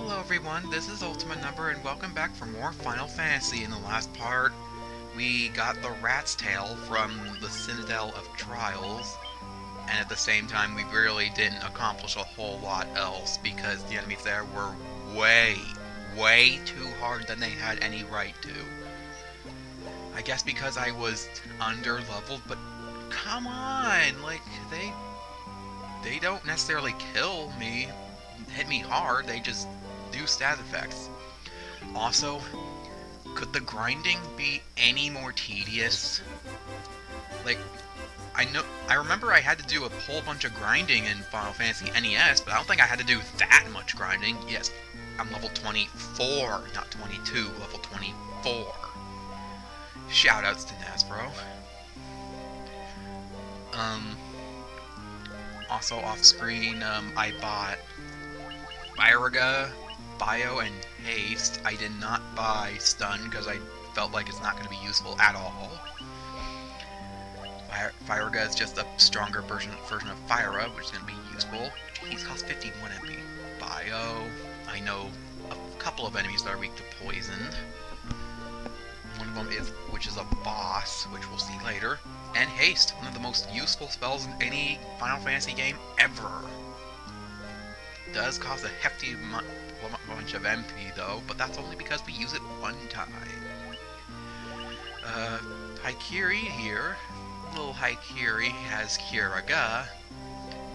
Hello everyone, this is Ultimate Number and welcome back for more Final Fantasy. In the last part, we got the Rat's Tail from the Citadel of Trials, and at the same time we really didn't accomplish a whole lot else because the enemies there were way too hard than they had any right to. I guess because I was under-leveled, but come on, like, they don't necessarily kill me, hit me hard, they just do stat effects. Also, could the grinding be any more tedious? Like, I remember I had to do a whole bunch of grinding in Final Fantasy NES, but I don't think I had to do that much grinding. Yes, I'm level 24, not 22, level 24. Shoutouts to Nasbro. Also off-screen, I bought Firaga, Bio, and Haste. I did not buy Stun because I felt like it's not going to be useful at all. Firaga is just a stronger version of Fyra, which is going to be useful. Haste costs 51 MP. Bio, I know a couple of enemies that are weak to poison. One of them which is a boss, which we'll see later. And Haste, one of the most useful spells in any Final Fantasy game ever. Does cost a hefty bunch of MP though, but that's only because we use it one time. Haikiri here. Little Haikiri has Kiraga,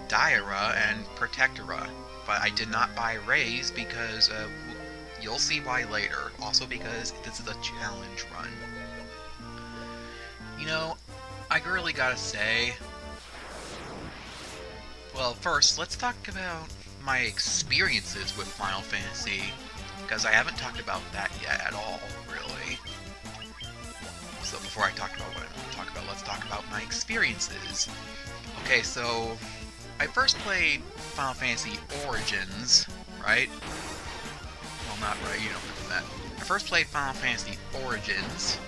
Daira, and Protectora, but I did not buy Rays because you'll see why later. Also because this is a challenge run. You know, I really gotta say, well, first, let's talk about my experiences with Final Fantasy, because I haven't talked about that yet at all, really. So before I talk about what I want to talk about, let's talk about my experiences. Okay, so I first played Final Fantasy Origins, right? Well, not right, you don't know that. I first played Final Fantasy Origins.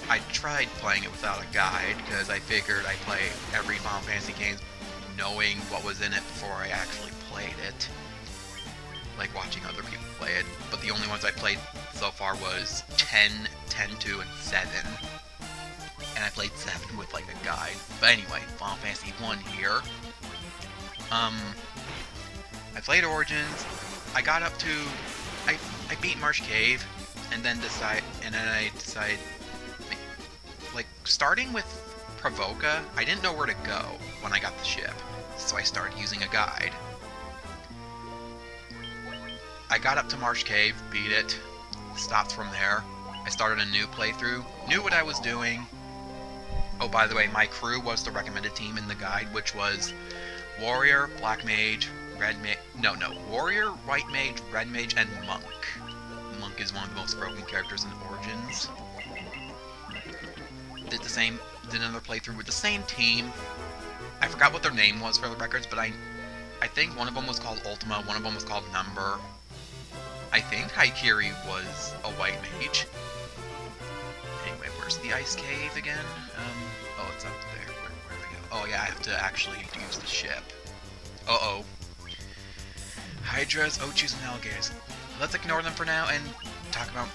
I tried playing it without a guide, because I figured I'd play every Final Fantasy game knowing what was in it before I actually played it. Like watching other people play it. But the only ones I played so far was 10, 10-2, and 7. And I played 7 with like a guide. But anyway, Final Fantasy 1 here. I played Origins. I got up to... I beat Marsh Cave, and then I decided, like, starting with Pravoka, I didn't know where to go when I got the ship, so I started using a guide. I got up to Marsh Cave, beat it, stopped from there. I started a new playthrough, knew what I was doing. Oh, by the way, my crew was the recommended team in the guide, which was Warrior, Black Mage, Red Mage... No, Warrior, White Mage, Red Mage, and Monk. Monk is one of the most broken characters in Origins. Did another playthrough with the same team. I forgot what their name was for the records, but I think one of them was called Ultima, one of them was called Number. I think Haikiri was a white mage. Anyway, where's the ice cave again? Oh, it's up there. Where do I go? Oh yeah, I have to actually use the ship. Uh-oh. Hydras, Ochus, and Alligators. Let's ignore them for now and talk about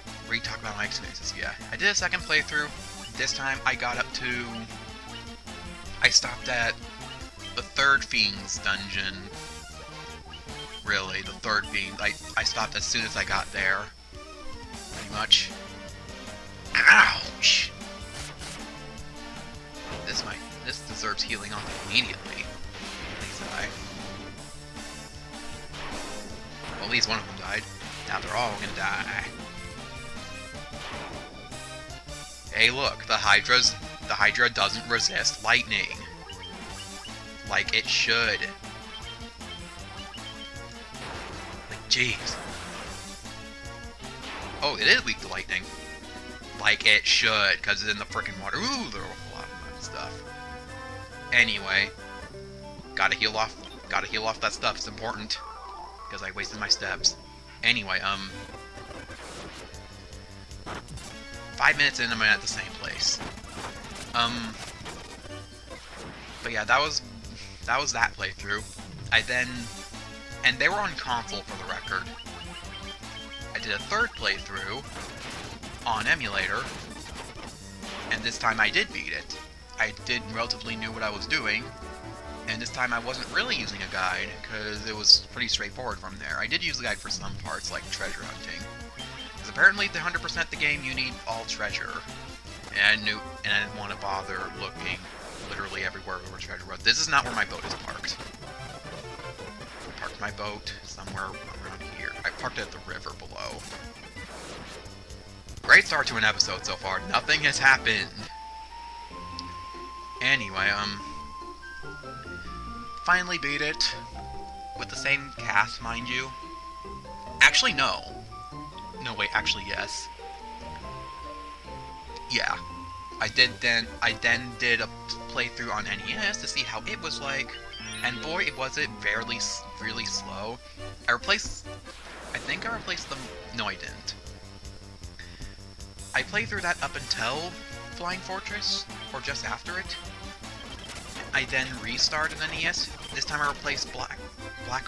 my experiences. Yeah, I did a second playthrough. This time I got up to... I stopped at the third Fiend's dungeon. Really, the third Fiend. I stopped as soon as I got there. Pretty much. Ouch! This deserves healing off immediately. At least well, at least one of them died. Now they're all gonna die. Hey look, the Hydra doesn't resist lightning. Like it should. Like, jeez. Oh, it is weak to lightning. Like it should, because it's in the frickin' water. Ooh, there's a lot of stuff. Anyway, gotta heal off that stuff, it's important. Because I wasted my steps. Anyway, 5 minutes in, I'm at the same place. But yeah, that was that playthrough. I then And they were on console, for the record. I did a third playthrough on emulator, and this time I did beat it. I did relatively knew what I was doing, and this time I wasn't really using a guide, because it was pretty straightforward from there. I did use the guide for some parts, like treasure hunting. Because apparently, to 100% the game, you need all treasure. And I didn't want to bother looking literally everywhere where treasure was. This is not where my boat is parked. I parked my boat somewhere around here. I parked it at the river below. Great start to an episode so far. Nothing has happened. Anyway, finally beat it. With the same cast, mind you. Actually, no. No, wait, actually, yes. Yeah. I then did a playthrough on NES to see how it was like. And boy, was it really slow. I think I replaced them. No, I didn't. I played through that up until Flying Fortress, or just after it. I then restarted NES. This time I replaced Black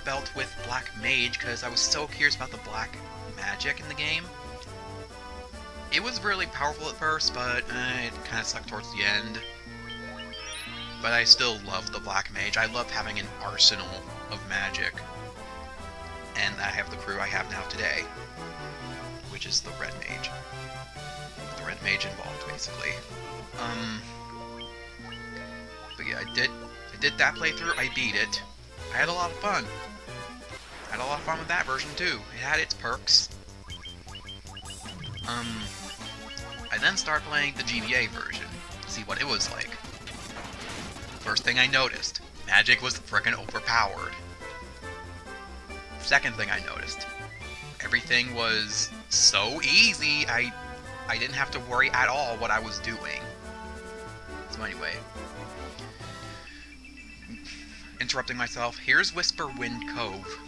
Belt with Black Mage, because I was so curious about the black magic in the game. It was really powerful at first, but it kind of sucked towards the end. But I still love the Black Mage. I love having an arsenal of magic. And I have the crew I have now today, which is the Red Mage. The Red Mage involved, basically. But yeah, I did that playthrough. I beat it. I had a lot of fun. I had a lot of fun with that version too. It had its perks. I then started playing the GBA version to see what it was like. First thing I noticed, magic was frickin' overpowered. Second thing I noticed, everything was so easy, I didn't have to worry at all what I was doing. So anyway, interrupting myself, here's Whisper Wind Cove.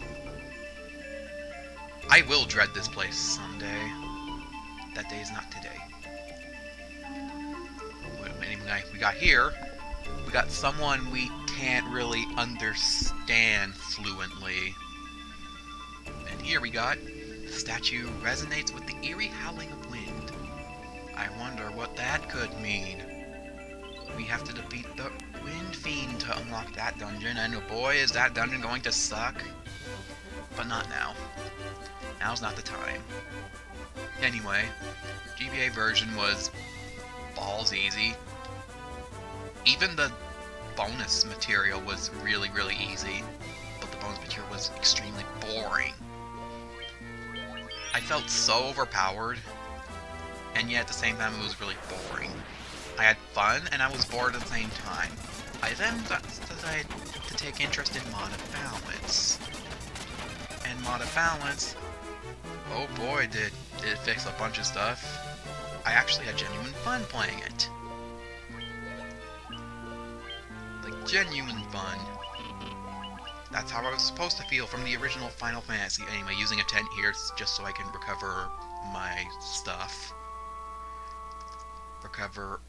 I will dread this place someday. That day is not today. Anyway, we got here. We got someone we can't really understand fluently. And here we got, the statue resonates with the eerie howling of wind. I wonder what that could mean. We have to defeat the Wind Fiend to unlock that dungeon, and oh boy, is that dungeon going to suck. But not now. Now's not the time. Anyway, GBA version was balls easy. Even the bonus material was really easy, but the bonus material was extremely boring. I felt so overpowered, and yet at the same time it was really boring. I had fun, and I was bored at the same time. I then decided to take interest in Mod of Balance. And Mod of Balance, oh boy, did it fix a bunch of stuff. I actually had genuine fun playing it. Like, genuine fun. That's how I was supposed to feel from the original Final Fantasy. Anyway, using a tent here just so I can recover my stuff. Recover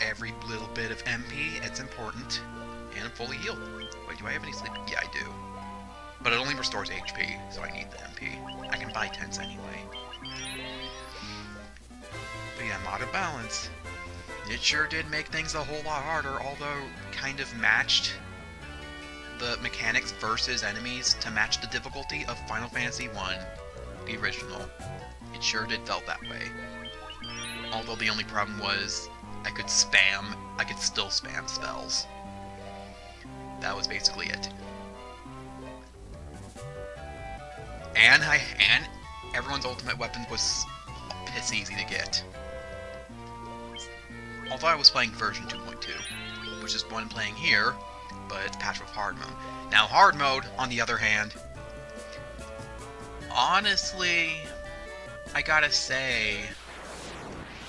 every little bit of MP, it's important. And I'm fully healed. Wait, do I have any sleep? Yeah, I do. But it only restores HP, so I need the MP. I can buy tents anyway. But yeah, Mod of Balance. It sure did make things a whole lot harder, although kind of matched the mechanics versus enemies to match the difficulty of Final Fantasy I, the original. It sure did felt that way. Although the only problem was I could still spam spells. That was basically it. And everyone's ultimate weapon was piss easy to get. Although I was playing version 2.2, which is what I'm playing here, but it's patched with hard mode. Now hard mode, on the other hand, honestly, I gotta say,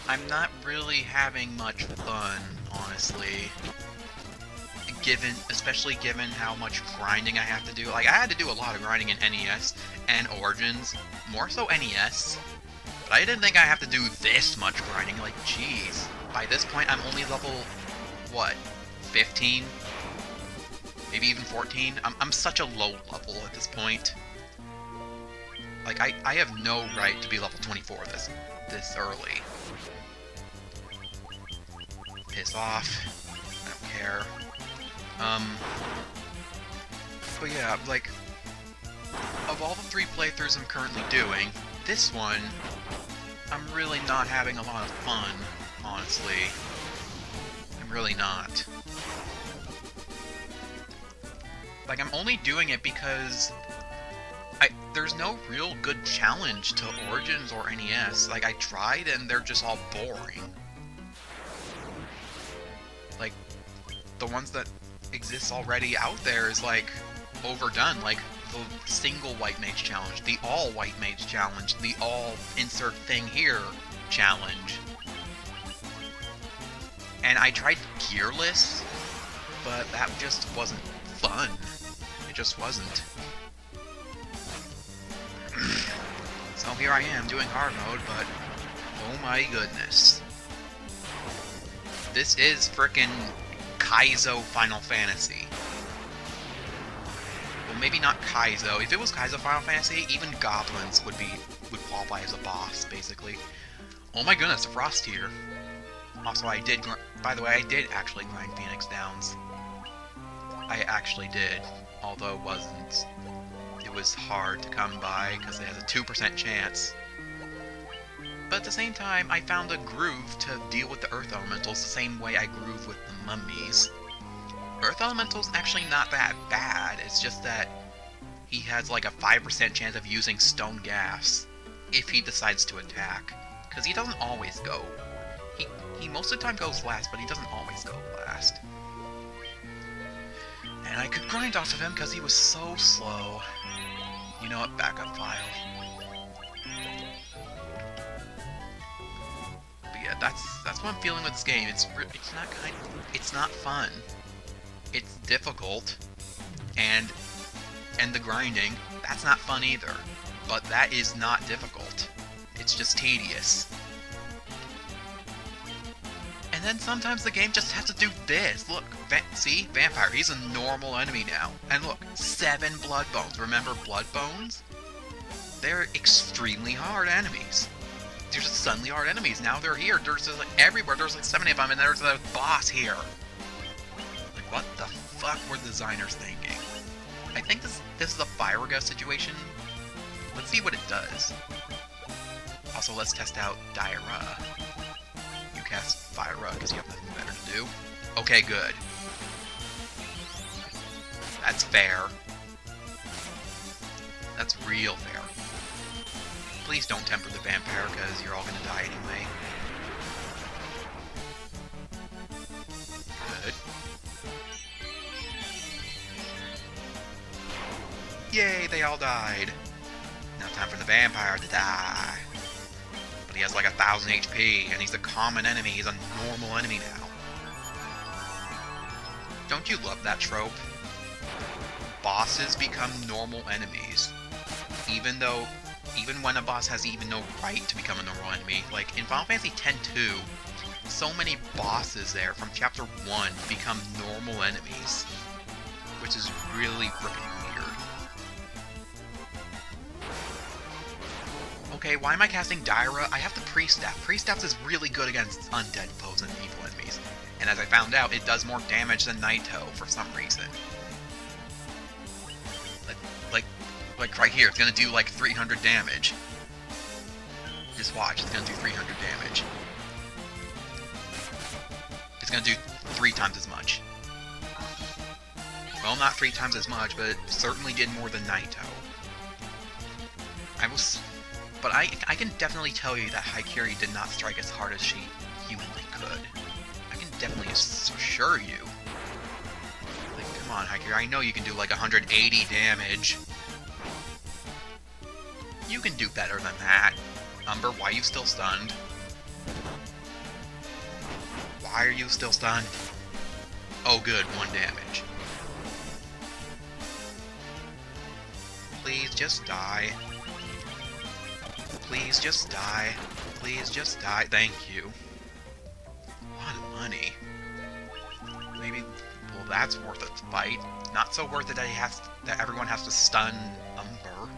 I'm not really having much fun, honestly. Especially given how much grinding I have to do. Like, I had to do a lot of grinding in NES and Origins, more so NES, but I didn't think I have to do this much grinding. Like, jeez. By this point, I'm only level, what, 15? Maybe even 14. I'm such a low level at this point. Like, I have no right to be level 24 this early. Piss off. I don't care. But yeah, like, of all the 3 playthroughs I'm currently doing, this one, I'm really not having a lot of fun, honestly. I'm really not. Like, I'm only doing it because there's no real good challenge to Origins or NES. Like, I tried and they're just all boring. Like, the ones that exist already out there is, like, overdone. Like, the single White Mage challenge, the all White Mage challenge, the all insert thing here challenge. And I tried Gearless, but that just wasn't fun. It just wasn't. So here I am doing hard mode, but oh my goodness. This is frickin' Kaizo Final Fantasy. Well, maybe not Kaizo. If it was Kaizo Final Fantasy, even goblins would qualify as a boss, basically. Oh my goodness, Frost here. Also, by the way, I did actually grind Phoenix Downs. I actually did, although it was hard to come by because it has a 2% chance. But at the same time, I found a groove to deal with the Earth Elementals the same way I groove with the mummies. Earth Elemental's actually not that bad, it's just that he has like a 5% chance of using Stone Gas if he decides to attack. Because he doesn't always go. He most of the time goes last, but he doesn't always go last. And I could grind off of him because he was so slow. You know what? Backup file. But yeah, that's what I'm feeling with this game. It's not fun. It's difficult, and the grinding, that's not fun either. But that is not difficult. It's just tedious. And then sometimes the game just has to do this. Look, see? Vampire, he's a normal enemy now. And look, 7 Blood Bones. Remember Blood Bones? They're extremely hard enemies. They're just suddenly hard enemies. Now they're here. There's like everywhere. There's like 7 of them, and there's a boss here. Like, what the fuck were the designers thinking? I think this is a Firaga situation. Let's see what it does. Also, let's test out Daira. You cast Firaga because you have nothing better to do. Okay, good. That's fair. That's real fair. Please don't temper the vampire because you're all gonna die anyway. Good. Yay, they all died. Now time for the vampire to die. But he has like 1,000 HP, and he's a common enemy. He's a normal enemy now. Don't you love that trope? Bosses become normal enemies. Even when a boss has even no right to become a normal enemy. Like, in Final Fantasy X-2, so many bosses there from Chapter 1 become normal enemies. Which is really freaking weird. Okay, why am I casting Daira? I have the Priest Staff. Priest Staff is really good against undead foes and evil enemies. And as I found out, it does more damage than Naito for some reason. Like right here, it's gonna do like 300 damage. Just watch, it's gonna do 300 damage. It's gonna do 3 times as much. Well, not 3 times as much, but it certainly did more than Naito. But I can definitely tell you that Haikiri did not strike as hard as she humanly could. I can definitely assure you. Like, come on, Haikiri, I know you can do like 180 damage. You can do better than that. Umber, why are you still stunned? Why are you still stunned? Oh good, 1 damage. Please just die. Please just die. Please just die. Thank you. A lot of money. Maybe we'll that's worth its fight. Not so worth it that everyone has to stun Umber.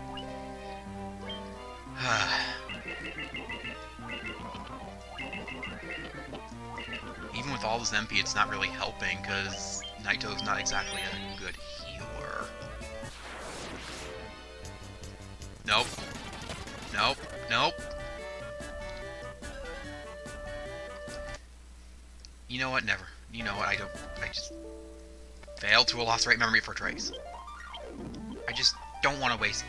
Even with all this MP, it's not really helping, because Naito's not exactly a good healer. Nope. Nope. Nope. You know what? Never. You know what? I just failed to elucidate memory for Trace. I just don't want to waste...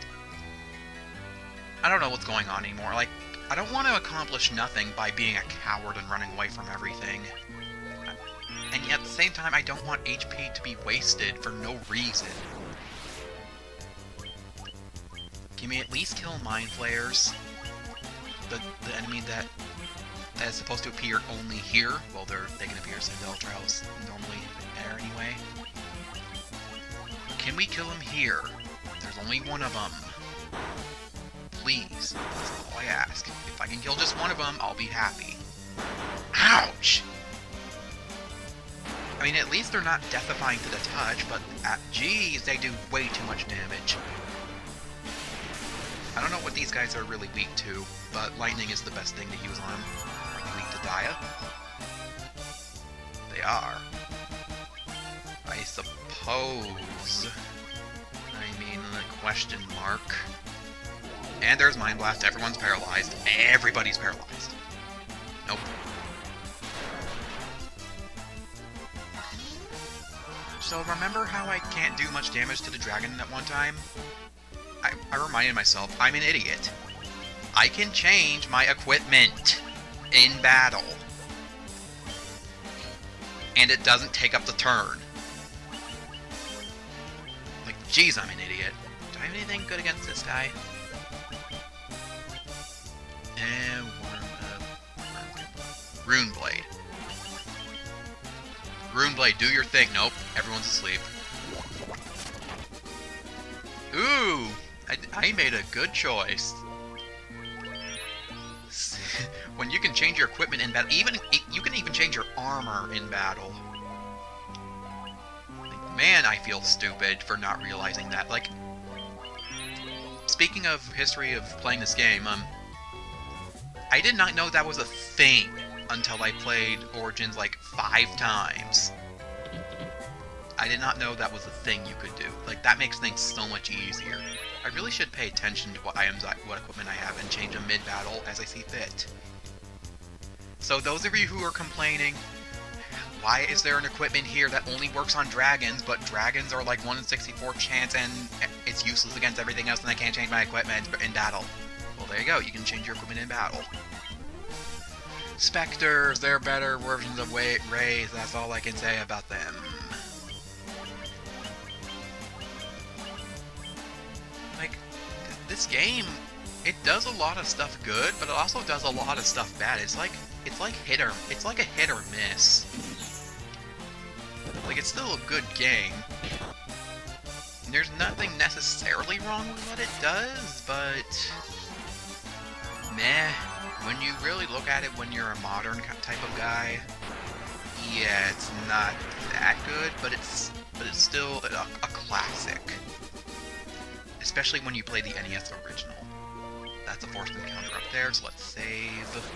I don't know what's going on anymore. Like, I don't want to accomplish nothing by being a coward and running away from everything. And yet, at the same time, I don't want HP to be wasted for no reason. Can we at least kill Mind Flayers? The enemy that is supposed to appear only here? Well, they can appear in Citadel Trials normally there anyway. Can we kill him here? There's only one of them. Please. That's all I ask. If I can kill just one of them, I'll be happy. Ouch! I mean, at least they're not deathifying to the touch, but geez, they do way too much damage. I don't know what these guys are really weak to, but lightning is the best thing to use on them. Are they weak to Dia? They are. I suppose. I mean, the question mark. And there's Mind Blast. Everyone's paralyzed. Everybody's paralyzed. Nope. So remember how I can't do much damage to the dragon at one time? I reminded myself, I'm an idiot. I can change my equipment in battle. And it doesn't take up the turn. Like, geez, I'm an idiot. Do I have anything good against this guy? Rune Blade. Rune Blade, do your thing. Nope, everyone's asleep. Ooh, I made a good choice. When you can change your equipment in battle, you can even change your armor in battle. Like, man, I feel stupid for not realizing that. Like, speaking of history of playing this game, I did not know that was a thing until I played Origins like 5 times. I did not know that was a thing you could do. Like, that makes things so much easier. I really should pay attention to what equipment I have and change them mid-battle as I see fit. So those of you who are complaining, why is there an equipment here that only works on dragons, but dragons are like 1 in 64 chance and it's useless against everything else and I can't change my equipment in battle? Well, there you go. You can change your equipment in battle. Spectres, they're better versions of Rays. That's all I can say about them. Like, this game, it does a lot of stuff good, but it also does a lot of stuff bad. It's like a hit or miss. Like, it's still a good game. There's nothing necessarily wrong with what it does, but meh. When you really look at it when you're a modern type of guy, yeah, it's not that good, but it's still a classic. Especially when you play the NES original. That's a forced encounter up there, so let's save.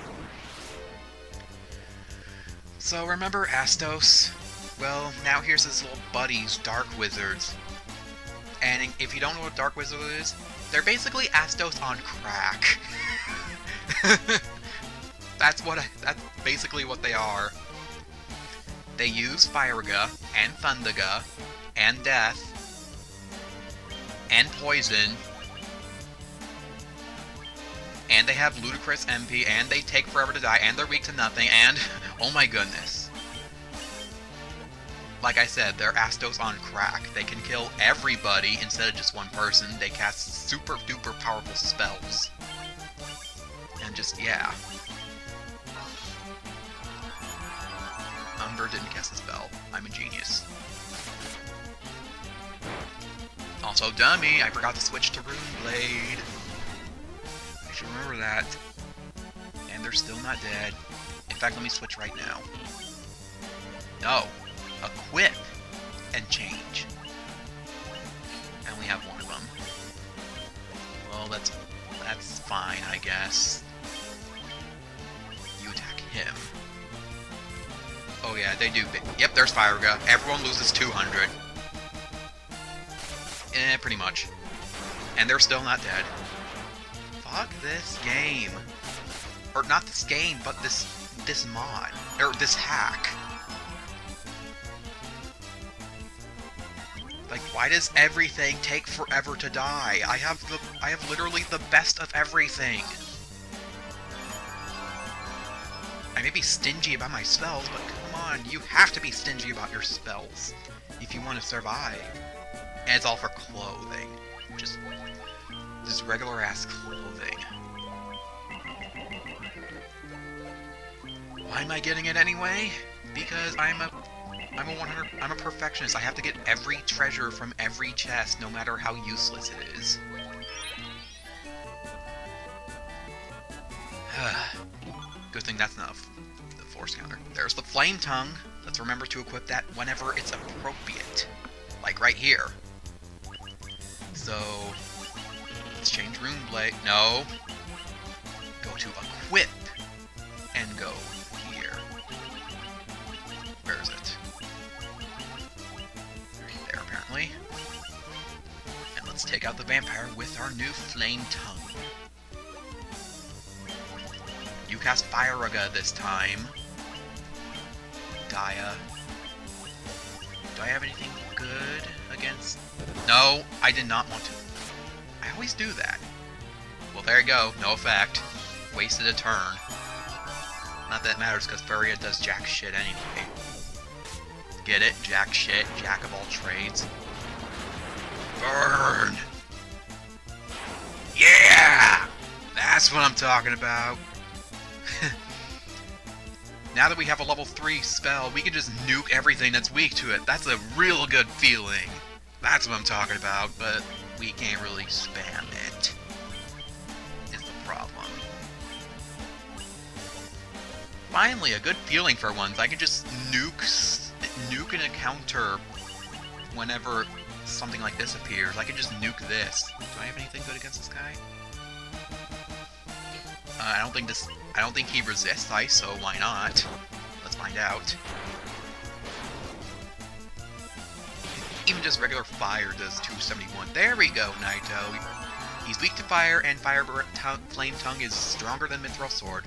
So remember Astos? Well, now here's his little buddies, Dark Wizards. And if you don't know what Dark Wizard is, they're basically Astos on crack. That's basically what they are. They use Firaga, and Thundaga, and Death, and Poison, and they have ludicrous MP, and they take forever to die, and they're weak to nothing, and oh my goodness. Like I said, they're Astos on crack. They can kill everybody instead of just one person. They cast super duper powerful spells. And just, yeah. Umber didn't cast a spell. I'm a genius. Also, dummy, I forgot to switch to Rune Blade. I should remember that. And they're still not dead. In fact, let me switch right now. No. Equip. and change. I only have one of them. Well, that's fine, I guess. You attack him. Oh yeah, they do. Yep, there's Firaga. Everyone loses 200. Pretty much. And they're still not dead. Fuck this game. Or not this game, but this mod. Or this hack. Like, why does everything take forever to die? I have literally the best of everything. I may be stingy about my spells, but come on, you have to be stingy about your spells if you want to survive. And it's all for clothing. Just regular ass clothing. Why am I getting it anyway? Because I'm a perfectionist. I have to get every treasure from every chest, no matter how useless it is. Good thing that's enough. The force counter. There's the flame tongue. Let's remember to equip that whenever it's appropriate. Like right here. So, let's change Rune Blade. No. Go to equip. And go here. Where is it? Right there, apparently. And let's take out the vampire with our new flame tongue. You cast Firaga this time. Dia. Do I have anything good against... No, I did not want to. I always do that. Well, there you go. No effect. Wasted a turn. Not that it matters, because Furia does jack shit anyway. Get it? Jack shit. Jack of all trades. Burn! Yeah! That's what I'm talking about. Now that we have a level 3 spell, we can just nuke everything that's weak to it. That's a real good feeling. That's what I'm talking about, but we can't really spam it. Is the problem. Finally, a good feeling for once. I can just nuke an encounter whenever something like this appears. I can just nuke this. Do I have anything good against this guy? I don't think he resists ice, so why not? Let's find out. Even just regular fire does 271. There we go, Naito. He's weak to fire, and flame tongue is stronger than Mithril sword.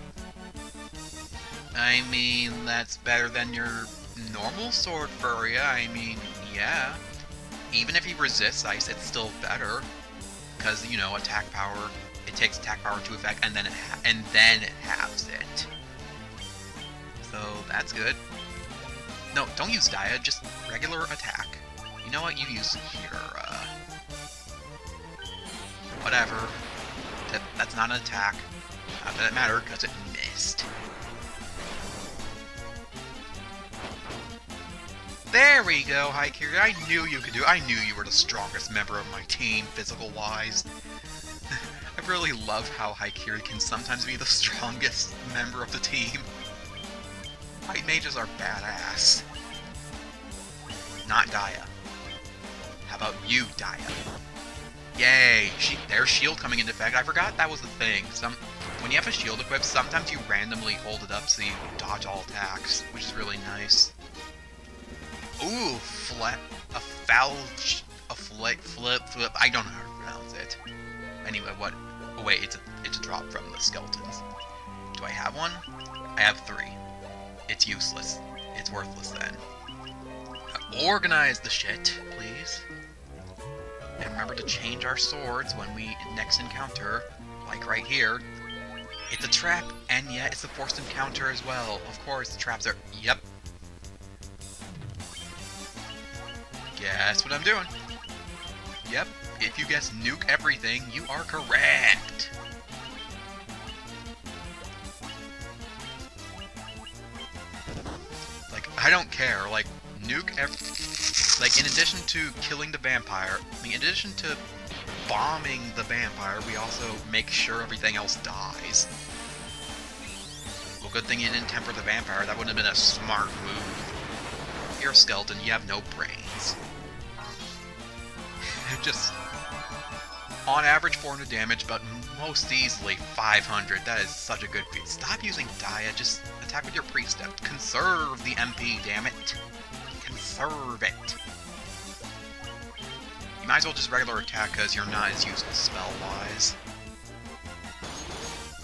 I mean, that's better than your normal sword, Furia. I mean, yeah. Even if he resists ice, it's still better. Because, you know, attack power... It takes attack power into effect, and then it halves it. So that's good. No, don't use Dia. Just regular attack. You know what? You use here. Whatever. That's not an attack. Not that it mattered because it missed. There we go, Haikiri. I knew you could do it. I knew you were the strongest member of my team, physical-wise. I really love how Haikiri can sometimes be the strongest member of the team. White mages are badass. Not Dia. How about you, Dia? Yay! There's shield coming into effect. I forgot that was the thing. When you have a shield equipped, sometimes you randomly hold it up so you dodge all attacks, which is really nice. Ooh, flip. I don't know how to pronounce it. Anyway, what? Oh wait, it's a drop from the skeletons. Do I have one? I have 3. It's useless. It's worthless then. Organize the shit, please. And remember to change our swords when we next encounter, like right here. It's a trap, and yet it's a forced encounter as well. Of course, the traps are... Yep. Guess what I'm doing. Yep. If you guess nuke everything, you are correct! Like, I don't care, like, nuke like, in addition to killing the vampire, in addition to bombing the vampire, we also make sure everything else dies. Well, good thing you didn't temper the vampire, that wouldn't have been a smart move. You're a skeleton, you have no brains. Just, on average 400 damage, but most easily 500. That is such a good feat. Stop using Dia, just attack with your Pre-Step. Conserve the MP, damn it. Conserve it. You might as well just regular attack, because you're not as useful spell-wise.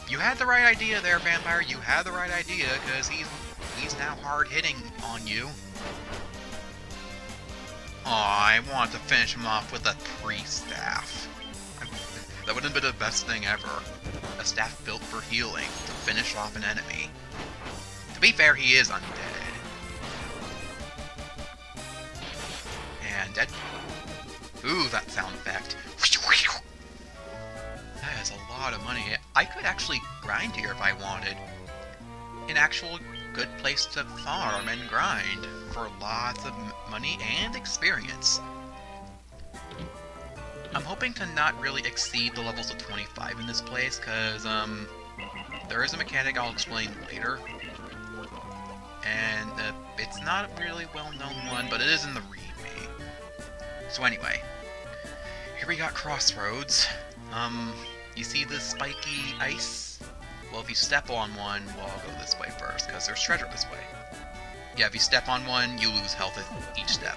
You had the right idea there, Vampire. You had the right idea, because he's now hard-hitting on you. Aw, I want to finish him off with a Pre-Staff. That would have been the best thing ever. A staff built for healing, to finish off an enemy. To be fair, he is undead. And dead. Ooh, that sound effect. That is a lot of money. I could actually grind here if I wanted. An actual good place to farm and grind for lots of money and experience. I'm hoping to not really exceed the levels of 25 in this place, because, there is a mechanic I'll explain later. And, it's not a really well-known one, but it is in the README. So anyway, here we got Crossroads. You see this spiky ice? Well, if you step on one, well, I'll go this way first, because there's treasure this way. Yeah, if you step on one, you lose health at each step.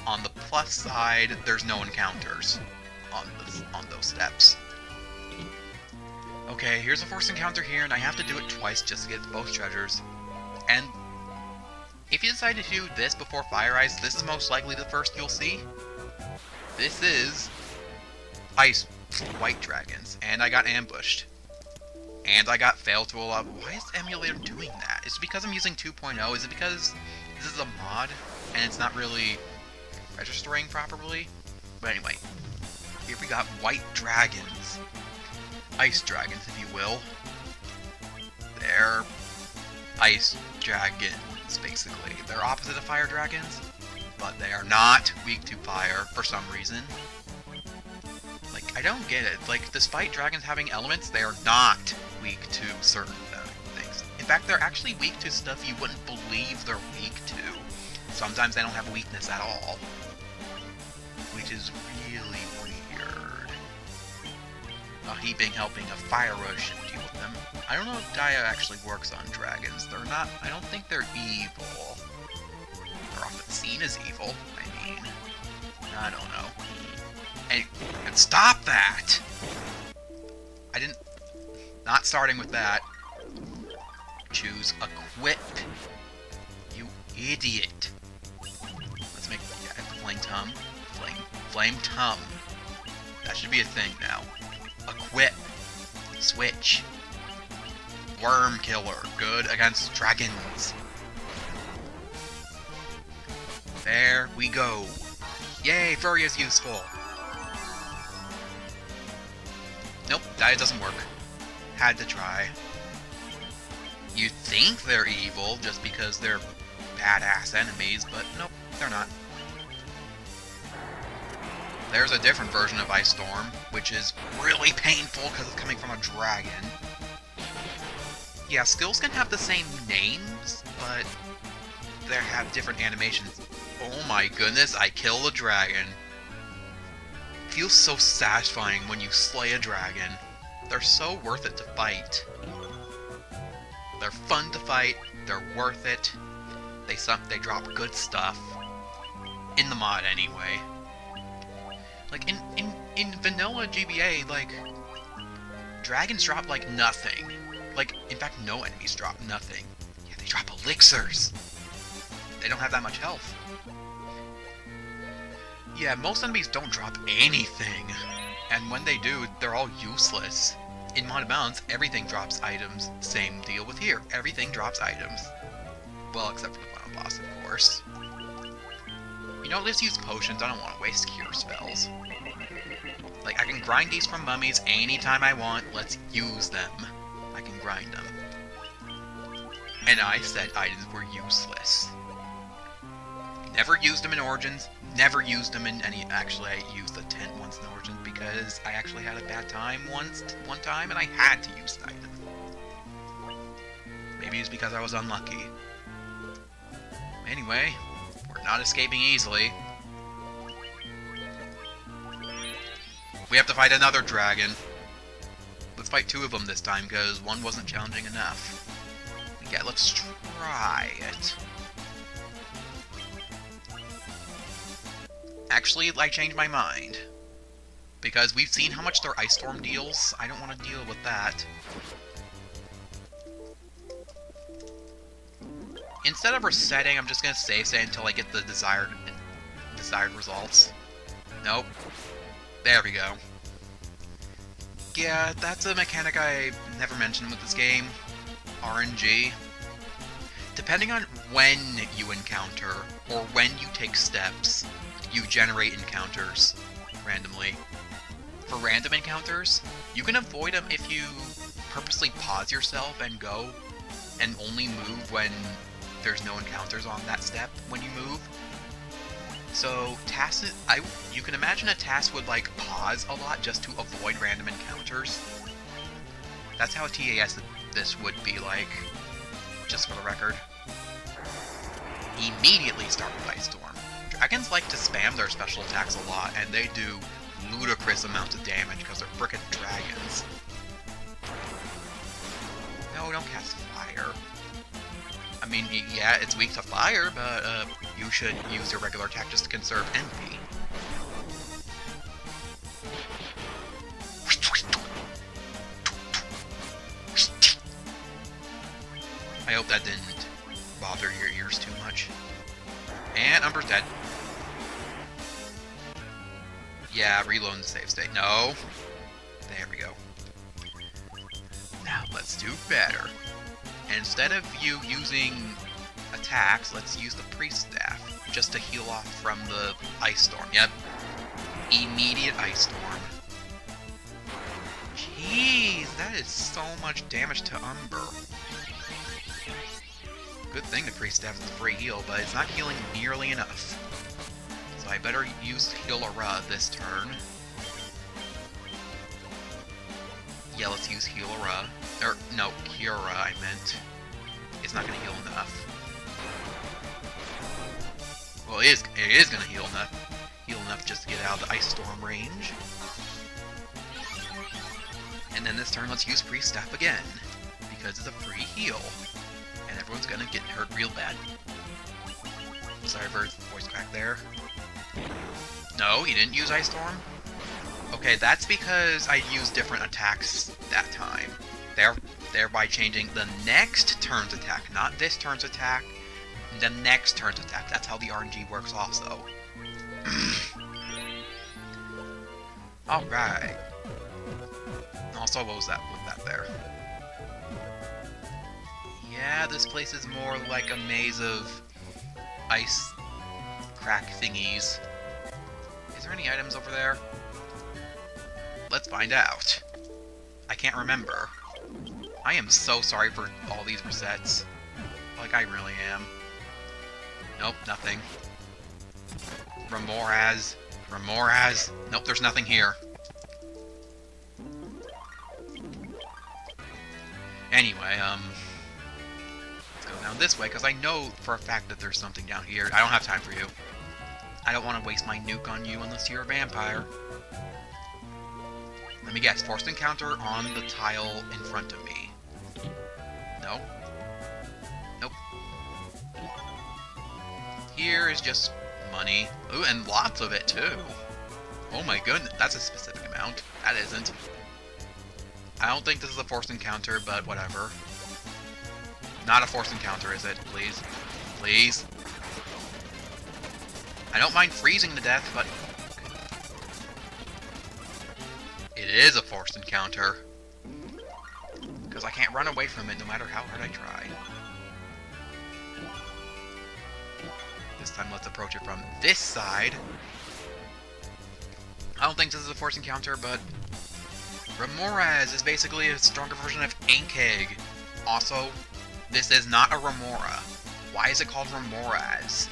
On the plus side, there's no encounters on those steps. Okay, here's a forced encounter here, and I have to do it twice just to get both treasures. And if you decide to do this before Fire Ice, this is most likely the first you'll see. This is Ice White Dragons, and I got ambushed. And I got failed to allow. Why is the emulator doing that? Is it because I'm using 2.0? Is it because this is a mod and it's not really registering properly? But anyway, here we got white dragons. Ice dragons, if you will. They're ice dragons, basically. They're opposite of fire dragons, but they are not weak to fire for some reason. Like, I don't get it. Like, despite dragons having elements, they are not weak to certain things. In fact, they're actually weak to stuff you wouldn't believe they're weak to. Sometimes they don't have a weakness at all. Which is really weird. A heaping helping of fire rush should deal with them. I don't know if Dia actually works on dragons. They're not, I don't think they're evil. They're often seen as evil, I mean. I don't know. And stop that! I didn't... Not starting with that. Choose equip. You idiot. Let's make... Yeah, Flame Tum. Flame Tum. That should be a thing now. Equip. Switch. Worm Killer. Good against dragons. There we go. Yay, Furry is useful. Nope, that doesn't work. Had to try. You think they're evil just because they're badass enemies, but nope, they're not. There's a different version of Ice Storm, which is really painful because it's coming from a dragon. Yeah, skills can have the same names, but they have different animations. Oh my goodness, I killed a dragon. Feels so satisfying when you slay a dragon. They're so worth it to fight. They're fun to fight, they're worth it. They drop good stuff. In the mod anyway. Like in vanilla GBA, like dragons drop like nothing. Like, in fact, no enemies drop nothing. Yeah, they drop elixirs. They don't have that much health. Yeah, most enemies don't drop anything. And when they do, they're all useless. In Modded Balance, everything drops items. Same deal with here. Everything drops items. Well, except for the final boss, of course. You know, let's use potions. I don't want to waste cure spells. Like, I can grind these from mummies anytime I want. Let's use them. I can grind them. And I said items were useless. Never used them in Origins. Never used them in any... Actually, I used the tent once in Origins because I actually had a bad time one time, and I had to use the item. Maybe it's because I was unlucky. Anyway, not escaping easily. We have to fight another dragon. Let's fight 2 of them this time, because 1 wasn't challenging enough. Yeah, let's try it. Actually, I changed my mind. Because we've seen how much their Ice Storm deals. I don't want to deal with that. Instead of resetting, I'm just going to save state until I get the desired results. Nope. There we go. Yeah, that's a mechanic I never mentioned with this game. RNG. Depending on when you encounter, or when you take steps, you generate encounters randomly. For random encounters, you can avoid them if you purposely pause yourself and go, and only move when there's no encounters on that step when you move. So, tasks, you can imagine a task would, like, pause a lot just to avoid random encounters. That's how a TAS this would be like, just for the record. Immediately start with Ice Storm. Dragons like to spam their special attacks a lot, and they do ludicrous amounts of damage because they're frickin' dragons. No, don't cast fire. I mean, yeah, it's weak to fire, but you should use your regular attack just to conserve MP. I hope that didn't bother your ears too much. And Umber's dead. Yeah, reload the save state. No. There we go. Now, let's do better. Instead of you using attacks, let's use the Priest Staff, just to heal off from the Ice Storm. Yep. Immediate Ice Storm. Jeez, that is so much damage to Umber. Good thing the Priest Staff is a free heal, but it's not healing nearly enough. So I better use Healer this turn. Yeah, let's use Healer. Or, no, Kiora, I meant. It's not going to heal enough. Well, it is going to heal enough just to get out of the Ice Storm range. And then this turn, let's use Priest Staff again, because it's a free heal. And everyone's going to get hurt real bad. Sorry for voice crack there. No, he didn't use Ice Storm? Okay, that's because I used different attacks that time. Thereby changing the next turn's attack, not this turn's attack, the next turn's attack. That's how the RNG works also. Alright. Also, what was that with that there? Yeah, this place is more like a maze of ice crack thingies. Is there any items over there? Let's find out. I can't remember. I am so sorry for all these resets. Like, I really am. Nope, nothing. Remoraz. Nope, there's nothing here. Anyway, let's go down this way, because I know for a fact that there's something down here. I don't have time for you. I don't want to waste my nuke on you unless you're a vampire. Let me guess, forced encounter on the tile in front of me. No. Nope. Here is just money. Ooh, and lots of it, too. Oh my goodness, that's a specific amount. That isn't. I don't think this is a forced encounter, but whatever. Not a forced encounter, is it? Please. Please. I don't mind freezing to death, but... it is a forced encounter. Because I can't run away from it no matter how hard I try. This time let's approach it from this side. I don't think this is a forced encounter, but... Remoraz is basically a stronger version of Inkeg. Also, this is not a Remora. Why is it called Remoraz?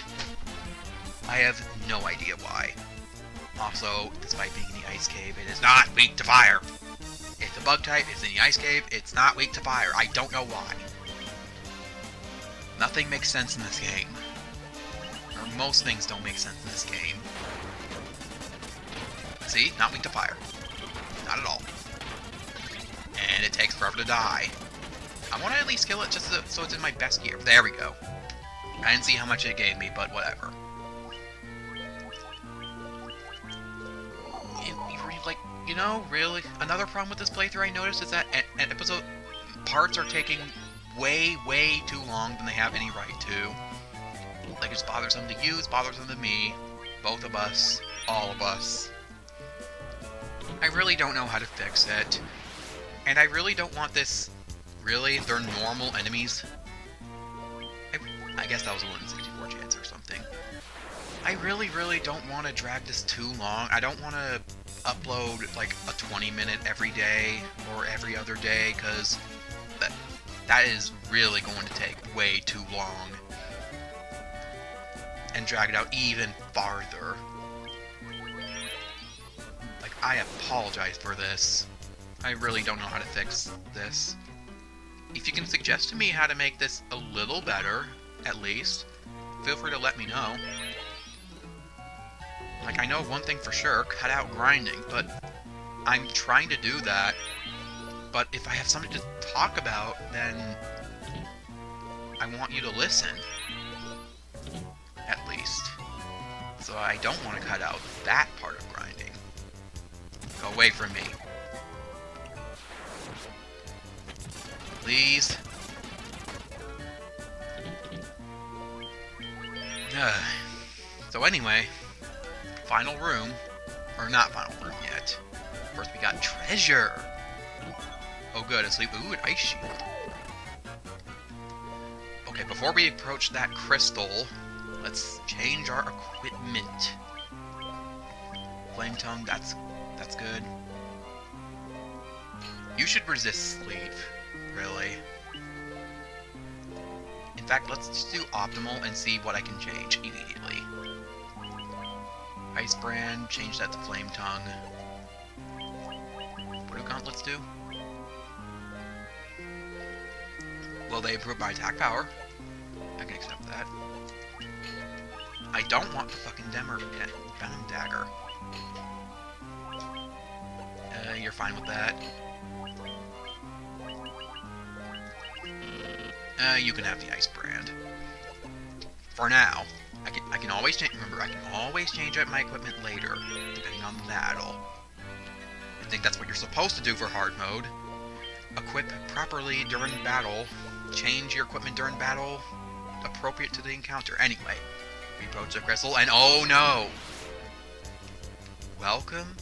I have no idea why. Also, despite being in the Ice Cave, it is not weak to fire. It's a bug type, it's in the Ice Cave, it's not weak to fire. I don't know why. Nothing makes sense in this game. Or most things don't make sense in this game. See? Not weak to fire. Not at all. And it takes forever to die. I want to at least kill it just so it's in my best gear. There we go. I didn't see how much it gave me, but whatever. Like, you know, really, another problem with this playthrough I noticed is that episode parts are taking way too long than they have any right to. Like, it's bothersome to you, it's bothersome to me, both of us, all of us. I really don't know how to fix it, and I really don't want this. Really, they're normal enemies. I guess that was a 1 in 64 chance or something. I really don't want to drag this too long. I don't want to upload like a 20-minute every day or every other day, because that is really going to take way too long and drag it out even farther. Like, I apologize for this. I really don't know how to fix this. If you can suggest to me how to make this a little better, at least, feel free to let me know. Like, I know one thing for sure, cut out grinding, but I'm trying to do that. But if I have something to talk about, then I want you to listen. At least. So I don't want to cut out that part of grinding. Go away from me. Please. So anyway, final room. Or not final room yet. First we got treasure. Oh good, asleep. Ooh, an ice shield. Okay, before we approach that crystal, let's change our equipment. Flame tongue, that's good. You should resist sleep, really. In fact, let's just do optimal and see what I can change immediately. Ice brand, change that to flame tongue. What do gauntlets do? Will they improve my attack power? I can accept that. I don't want the fucking Venom Dagger. You're fine with that. You can have the ice brand. For now. I can always change. Remember, I can always change out my equipment later, depending on the battle. I think that's what you're supposed to do for hard mode. Equip properly during battle. Change your equipment during battle, appropriate to the encounter. Anyway, we approach the crystal, and oh no! Welcome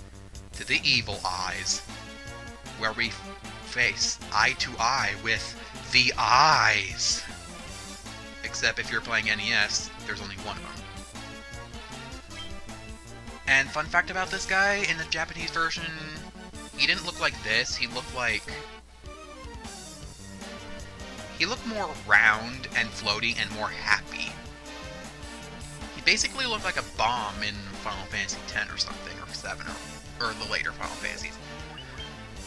to the Evil Eyes, where we face eye to eye with the Eyes. Except if you're playing NES, there's only one of them. And fun fact about this guy, in the Japanese version, he didn't look like this, he looked more round and floaty and more happy. He basically looked like a bomb in Final Fantasy X or something, or 7, or the later Final Fantasies.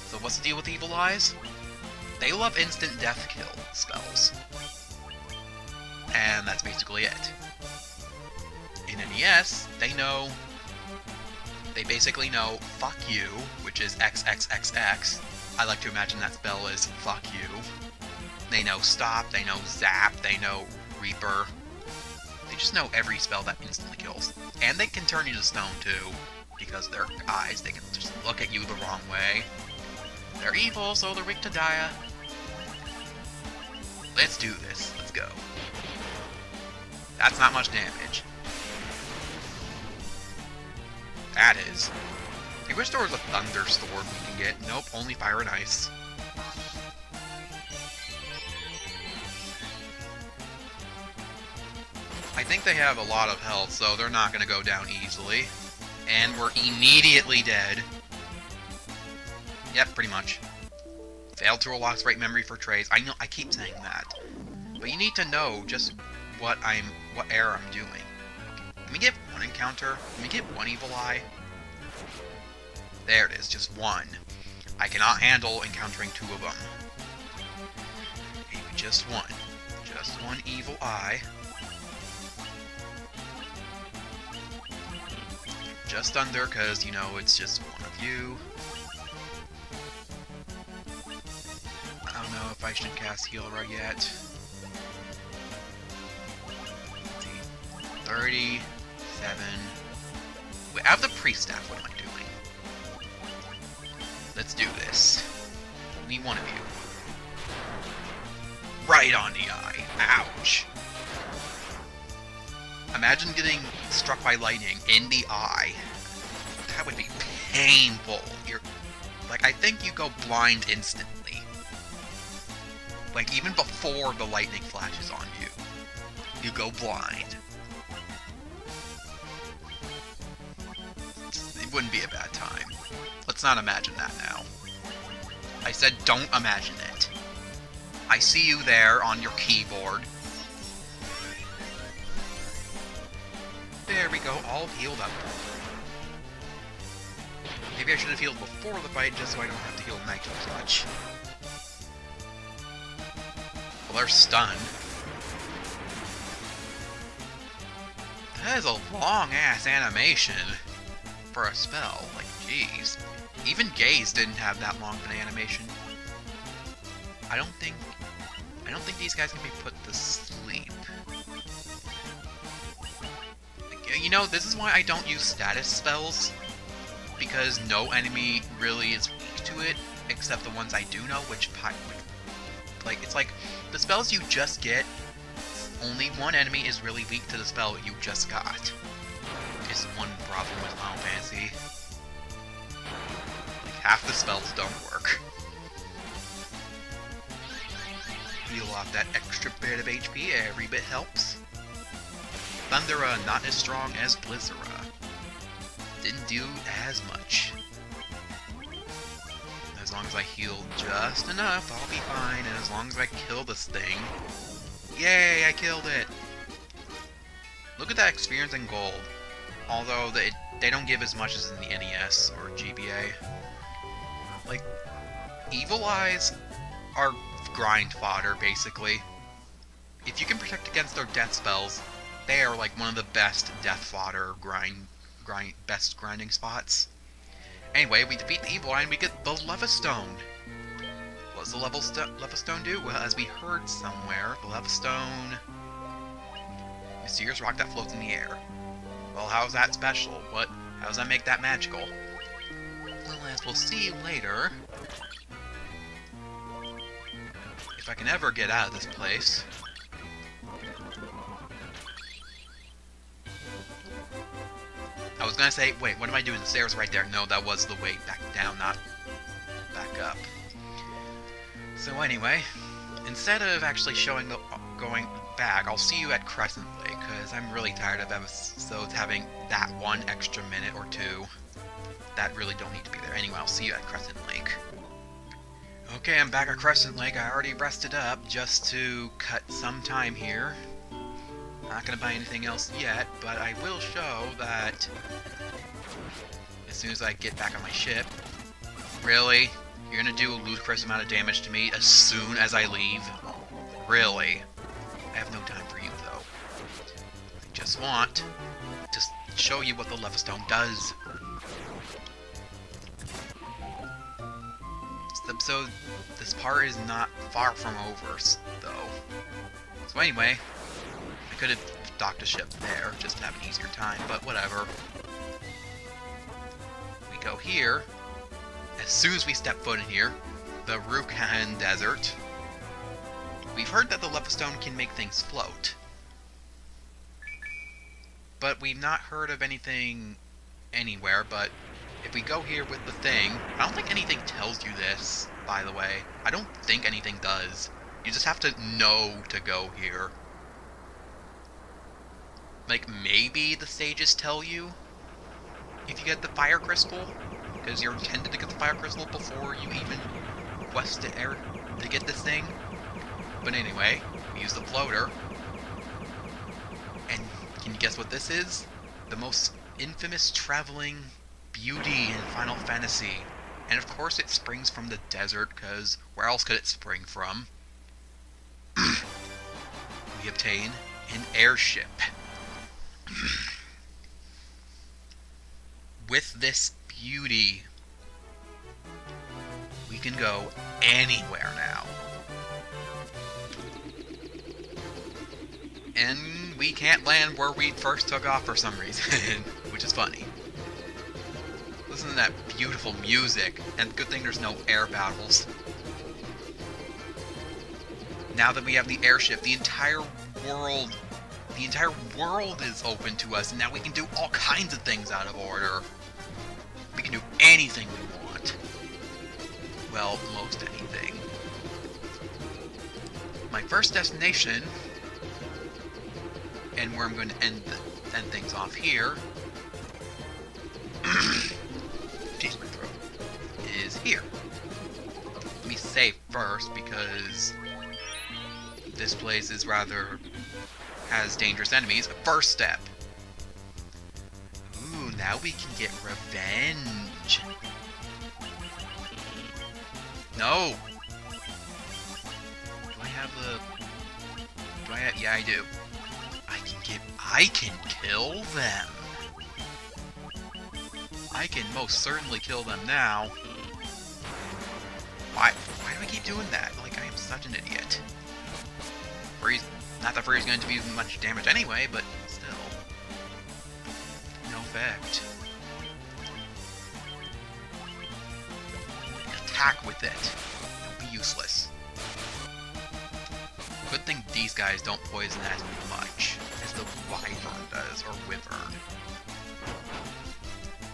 So what's the deal with Evil Eyes? They love instant death kill spells. And that's basically it. In NES, they basically know fuck you, which is XXXX. I like to imagine that spell is fuck you. They know stop, they know zap, they know reaper. They just know every spell that instantly kills. And they can turn you to stone too, because their eyes, they can just look at you the wrong way. They're evil, so they're weak to Dia. Let's do this, let's go. That's not much damage. That is. I wish there was a thunderstorm we can get. Nope, only fire and ice. I think they have a lot of health, so they're not going to go down easily. And we're immediately dead. Yep, pretty much. Failed to unlock right memory for trays. I know, I keep saying that. But you need to know just what error I'm doing. Let me get one encounter. Let me get one evil eye. There it is, just one. I cannot handle encountering two of them. Maybe just one. Just one evil eye. just under, because, you know, it's just one of you. I don't know if I should cast Healer yet. 37. Wait, I have the Priest Staff. What am I doing? Let's do this. We need one of you. Right on the eye. Ouch. Imagine getting struck by lightning in the eye. That would be painful. Like, I think you go blind instantly. Like, even before the lightning flashes on you, you go blind. It wouldn't be a bad time. Let's not imagine that now. I said don't imagine it. I see you there on your keyboard. There we go, all healed up. Maybe I should have healed before the fight just so I don't have to heal Nitro as much. Well, they're stunned. That is a long-ass animation for a spell. Like, jeez. Even Gaze didn't have that long of an animation. I don't think these guys can be put to sleep. You know, this is why I don't use status spells, because no enemy really is weak to it, except the ones I do know, like, it's like, the spells you just get, only one enemy is really weak to the spell you just got. Is one problem with Final Fantasy. Like, half the spells don't work. Heal off that extra bit of HP, every bit helps. Thundera not as strong as Blizzara. Didn't do as much. As long as I heal just enough, I'll be fine, and as long as I kill this thing... Yay, I killed it! Look at that experience in gold. Although they don't give as much as in the NES or GBA. Like, Evil Eyes are grind fodder, basically. If you can protect against their death spells, they are like one of the best death fodder best grinding spots. Anyway, we defeat the Evil Eye and we get the Leva Stone. What does the Leva Stone do? Well, as we heard somewhere, the Leva Stone... Mysterious rock that floats in the air. Well, how's that special? How does that make that magical? Well, as we'll see later... If I can ever get out of this place... I was gonna say, wait, what am I doing? The stairs right there. No, that was the way back down, not back up. So anyway, instead of actually going back, I'll see you at Crescent Lake, because I'm really tired of episodes having that one extra minute or two that really don't need to be there. Anyway, I'll see you at Crescent Lake. Okay, I'm back at Crescent Lake. I already rested up just to cut some time here. Not gonna buy anything else yet, but I will show that as soon as I get back on my ship. Really? You're gonna do a ludicrous amount of damage to me as soon as I leave? Really? I have no time for you, though. I just want to show you what the Leva Stone does. This part is not far from over, though. So anyway, I could have docked a ship there just to have an easier time, but whatever. We go here. As soon as we step foot in here, the Rukhan Desert. We've heard that the Leva Stone can make things float. But we've not heard of anything anywhere, but if we go here with the thing... I don't think anything tells you this, by the way. I don't think anything does. You just have to know to go here. Like, maybe the sages tell you if you get the Fire Crystal, because you're intended to get the Fire Crystal before you even quest to get this thing. But anyway, we use the floater. And can you guess what this is? The most infamous traveling beauty in Final Fantasy. And of course it springs from the desert, because where else could it spring from? We obtain an airship. with this beauty, we can go anywhere now. And we can't land where we first took off for some reason, which is funny. Listen to that beautiful music, and good thing there's no air battles. Now that we have the airship, the entire world is open to us, and now we can do all kinds of things out of order. We can do anything we want. Well, most anything. My first destination, and where I'm going to end things off here, jeez, my throat, is here. Let me save first, because this place is has dangerous enemies. First step. Ooh, now we can get revenge. No! Yeah, I do. I can kill them. I can most certainly kill them now. Why do I keep doing that? Like, I am such an idiot. Not that Free's going to do much damage anyway, but still. No effect. Attack with it. It'll be useless. Good thing these guys don't poison as much as the Wyvern does, or Wyvern.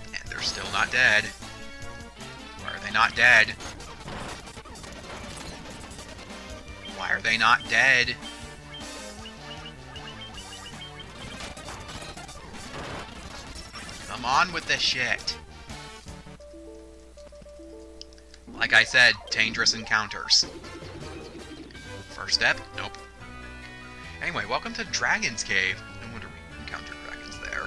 And they're still not dead. Why are they not dead? Why are they not dead? Come on with this shit. Like I said, dangerous encounters. First step? Nope. Anyway, welcome to Dragon's Cave. No wonder we encountered dragons there.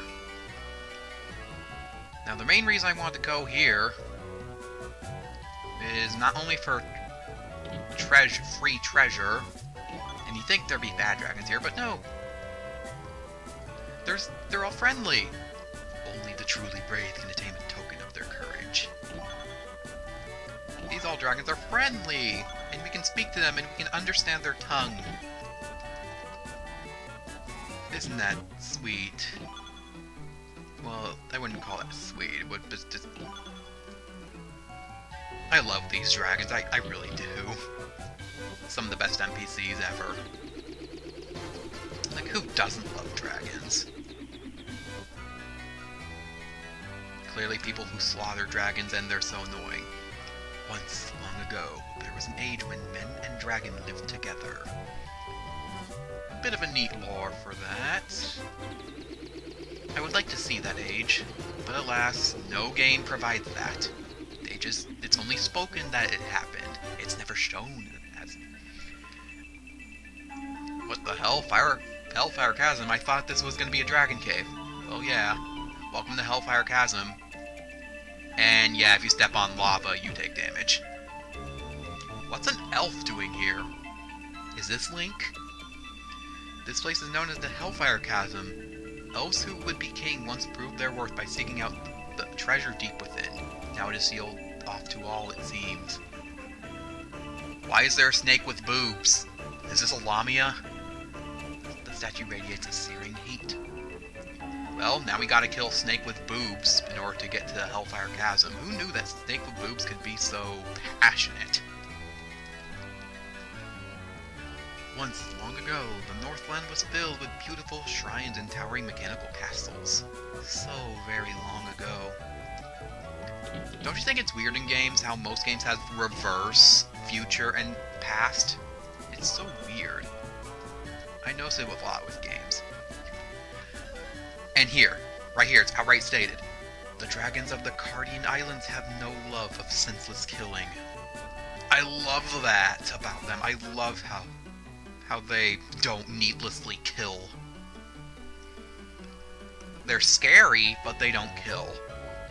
Now, the main reason I wanted to go here is not only for free treasure, and you think there'd be bad dragons here, but no. They're all friendly. Only the truly brave can attain a token of their courage. These all dragons are friendly, and we can speak to them and we can understand their tongue. Isn't that sweet? Well, I wouldn't call it sweet, it would just... I love these dragons, I really do. Some of the best NPCs ever. Like, who doesn't love dragons? Clearly people who slaughter dragons and they're so annoying. Once, long ago, there was an age when men and dragon lived together. A bit of a neat lore for that. I would like to see that age, but alas, no game provides that. It's only spoken that it happened. It's never shown as... What the hell? Hellfire Chasm? I thought this was gonna be a dragon cave. Oh yeah. Welcome to Hellfire Chasm. And yeah, if you step on lava, you take damage. What's an elf doing here? Is this Link? This place is known as the Hellfire Chasm. Elves who would be king once proved their worth by seeking out the treasure deep within. Now it is sealed off to all, it seems. Why is there a snake with boobs? Is this a Lamia? The statue radiates a searing heat. Well, now we gotta kill Snake with boobs in order to get to the Hellfire Chasm. Who knew that Snake with boobs could be so passionate? Once, long ago, the Northland was filled with beautiful shrines and towering mechanical castles. So very long ago. Don't you think it's weird in games how most games have reverse, future, and past? It's so weird. I notice it a lot with games. And here, right here, it's outright stated. The dragons of the Cardian Islands have no love of senseless killing. I love that about them. I love how they don't needlessly kill. They're scary, but they don't kill.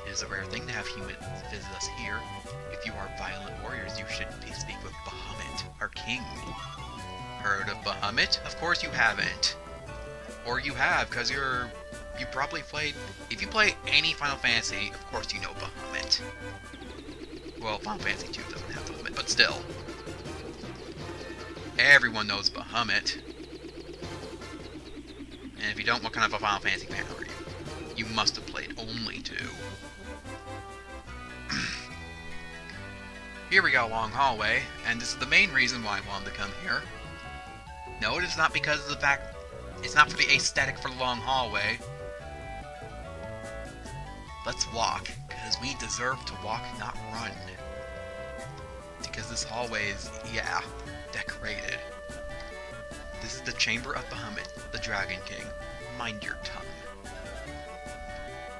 It is a rare thing to have humans visit us here. If you are violent warriors, you should speak with Bahamut, our king. Heard of Bahamut? Of course you haven't. Or you have, because you you probably played... If you play any Final Fantasy, of course you know Bahamut. Well, Final Fantasy 2 doesn't have Bahamut, but still. Everyone knows Bahamut. And if you don't, what kind of a Final Fantasy fan are you? You must have played only 2. Here we got a long hallway, and this is the main reason why I wanted to come here. No, it is not because of the fact... It's not for the aesthetic for the long hallway. Let's walk, because we deserve to walk, not run. Because this hallway is, yeah, decorated. This is the Chamber of Bahamut, the Dragon King. Mind your tongue.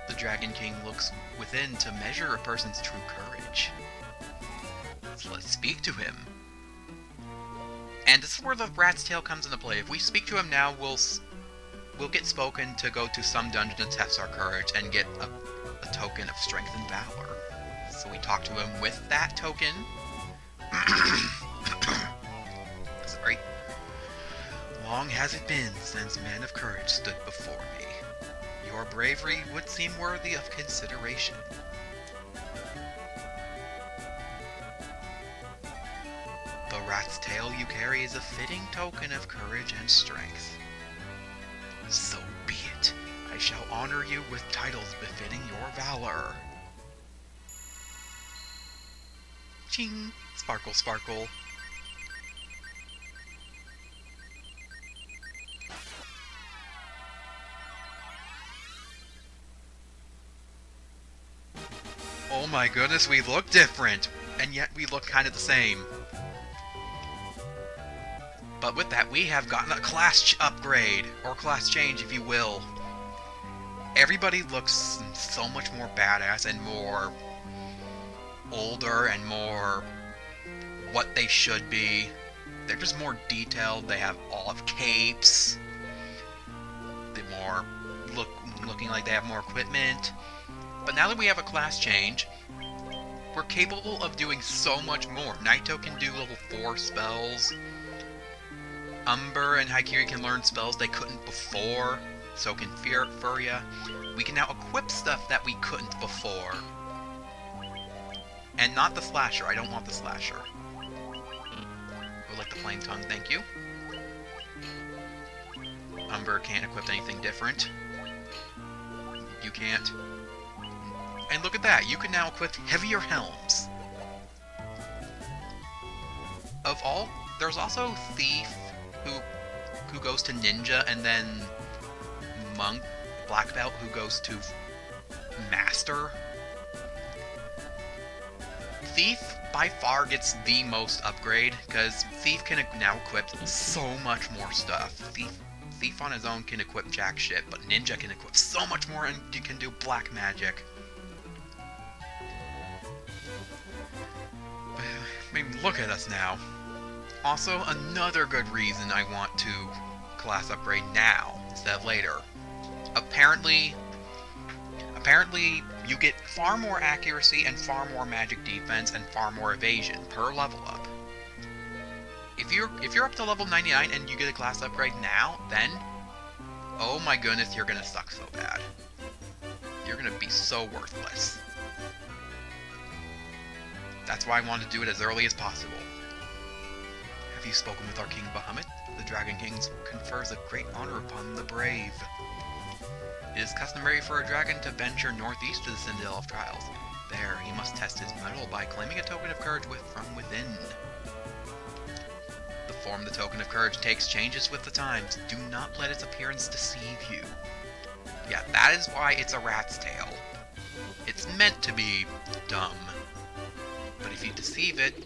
The Dragon King looks within to measure a person's true courage. So let's speak to him. And this is where the Rat's Tail comes into play. If we speak to him now, we'll get spoken to go to some dungeon to test our courage and get a token of strength and valor. So we talk to him with that token. Sorry. Long has it been since men of courage stood before me. Your bravery would seem worthy of consideration. The rat's tail you carry is a fitting token of courage and strength. So be it. I shall honor you with titles befitting your valor. Ching! Sparkle, sparkle. Oh my goodness, we look different! And yet we look kind of the same. But with that, we have gotten a class upgrade, or class change if you will. Everybody looks so much more badass and more older and more what they should be. They're just more detailed. They have olive capes. They're more looking like they have more equipment. But now that we have a class change, we're capable of doing so much more. Naito can do level 4 spells. Umber and Haikiri can learn spells they couldn't before. So can Furia. We can now equip stuff that we couldn't before. And not the Slasher. I don't want the Slasher. I would like the Flame Tongue, thank you. Umber can't equip anything different. You can't. And look at that, you can now equip heavier helms. Of all, there's also Thief, who goes to Ninja, and then Monk, Black Belt, who goes to Master. Thief, by far, gets the most upgrade, because Thief can now equip so much more stuff. Thief on his own can equip jack shit, but Ninja can equip so much more, and you can do black magic. I mean, look at us now. Also, another good reason I want to class upgrade now, instead of later. Apparently you get far more accuracy and far more magic defense and far more evasion per level up. If you're up to level 99 and you get a class upgrade now, then, oh my goodness, you're gonna suck so bad. You're gonna be so worthless. That's why I want to do it as early as possible. Have you spoken with our King Bahamut? The Dragon King confers a great honor upon the brave. It is customary for a dragon to venture northeast to the Citadel of Trials. There, he must test his mettle by claiming a token of courage from within. The form the token of courage takes changes with the times. Do not let its appearance deceive you. Yeah, that is why it's a rat's tail. It's meant to be dumb. But if you deceive it,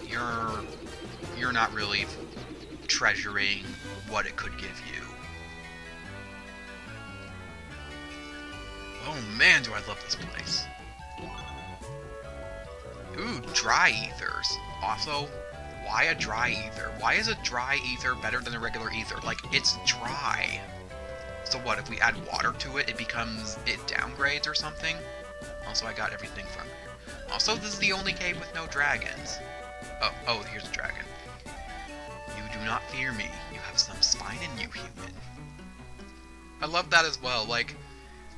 you're not really treasuring what it could give you. Oh man, do I love this place. Ooh, dry ethers. Also, why a dry ether? Why is a dry ether better than a regular ether? Like, it's dry. So what, if we add water to it, it downgrades or something? Also, I got everything from here. Also, this is the only cave with no dragons. Oh, here's a dragon. You do not fear me. You have some spine in you, human. I love that as well. Like,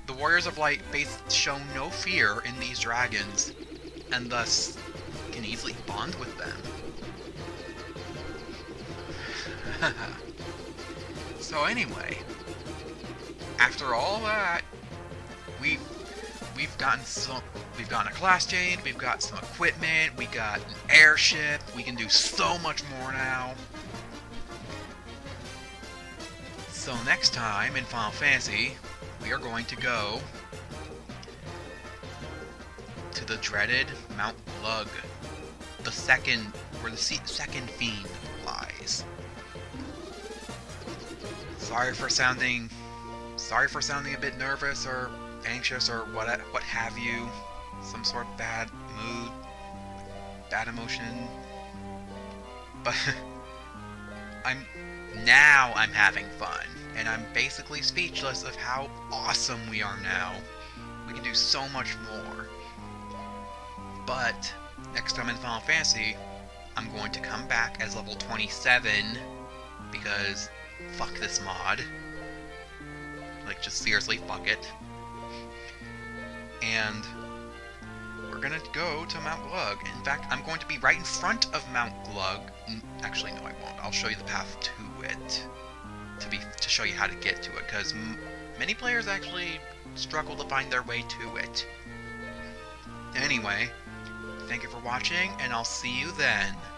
the Warriors of Light show no fear in these dragons, and thus can easily bond with them. So anyway, after all that, we've gotten a class change, we've got some equipment, we got an airship, we can do so much more now. So next time in Final Fantasy, we are going to go to the dreaded Mount Glug, where the second fiend lies. Sorry for sounding a bit nervous or anxious or what have you. Some sort of bad mood, bad emotion. But I'm having fun, and I'm basically speechless of how awesome we are now. We can do so much more. But next time in Final Fantasy, I'm going to come back as level 27 because fuck this mod. Like, just seriously, fuck it. And we're gonna go to Mount Glug. In fact, I'm going to be right in front of Mount Glug. Actually, no, I won't. I'll show you the path to it. To show you how to get to it, because many players actually struggle to find their way to it. Anyway, thank you for watching, and I'll see you then.